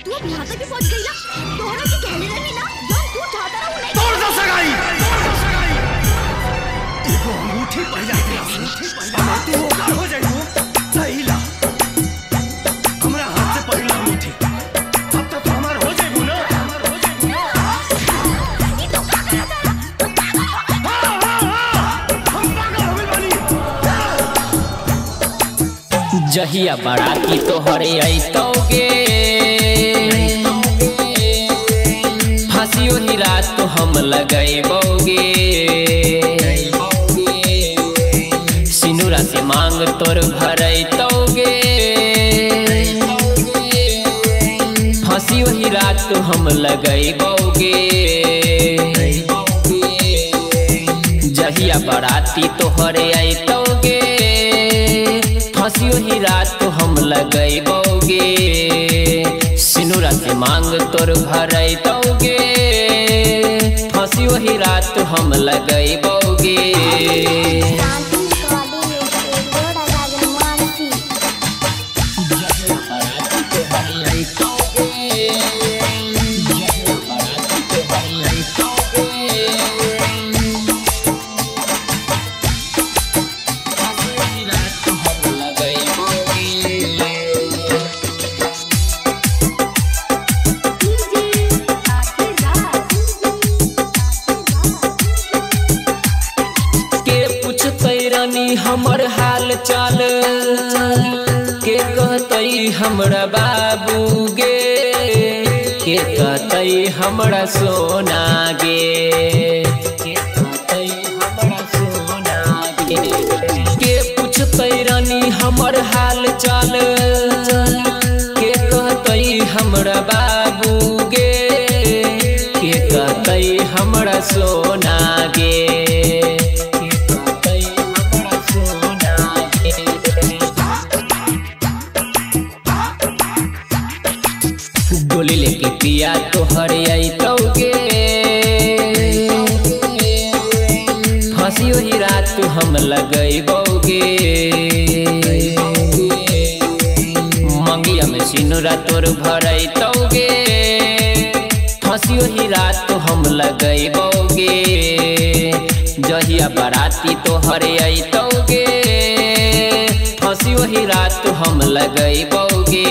तू अब यहाँ तक भी पहुँच गई ना, तोहरा की कहले रहनी ना, जब तू चाहता रहा उन्हें तोड़ दो सगाई। देखो अंगूठी पहला तू हो जाए सही ला हमरा हाथ से पहला अंगूठी अब तक हमार हो जाए ना। ये तो क्या कर रहा हम पागल हो गए बानी। जहिया बाराती तोहरे अइतौगे फांसी ओही रात तो हम लगैबौगे सिनुरा से मांग तोर भरैतौगे फांसी ओही रात तो हम लगैबौगे जहिया बाराती तोहरे अइतौगे फांसी ओही रात तो हम लगैबौगे सिनुरा से मांग तोर भरैतौगे फांसी ओही रात तो हम लगैबौगे। हमर हाल चाल के कहतई हमरा बाबू गे के कहतई हमरा सोना गे के कहतई हमरा सोना गे के पूछतई रानी हमर हाल चाल के कहतई हमरा बाबू गे के कहतई हमरा सोना गे डोली लेके पिया तोहरे अइतौगे फांसी ओही रात तो हम लगैबौगे मंगिया में सिनुरा तोर भरैतौगे फांसी ओही रात तो हम लगैबौगे जहिया बाराती तोहरे अइतौगे फांसी ओही रात तो हम लगैबौगे।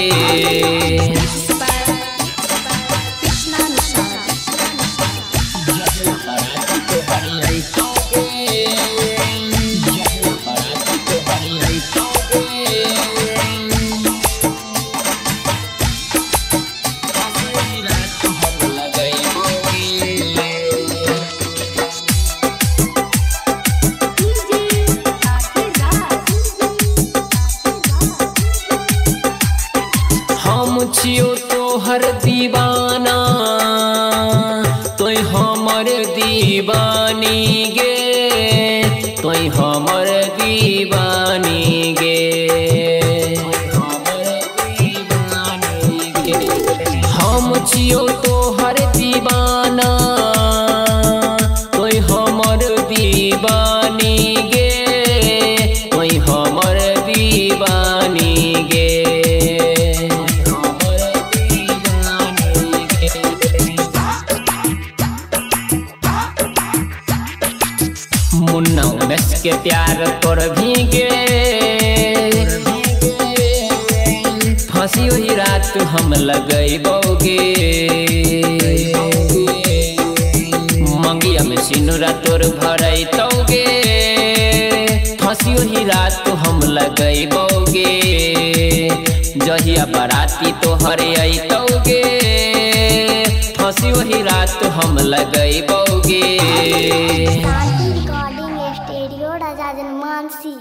हम छियो तोहर दीवाना तोय हमर दीवानी गे तोय हमर दीवानी गे हम छियो तोहर दीवाना तोय हमर दीवानी गे तोय हमर दीवानी गे मुन्ना उमेश के प्यार तोर भीगे फांसी ओही रात तो हम लगैबौगे मंगिया में सिनुरा तोर भरैतौगे फांसी ओही रात तो हम लगैबौगे जहिया बाराती तोहरे अइतौगे फांसी ओही रात तो हम लगैबौगे। रिकॉर्डिंग स्टूडियो राजा जनमानसी।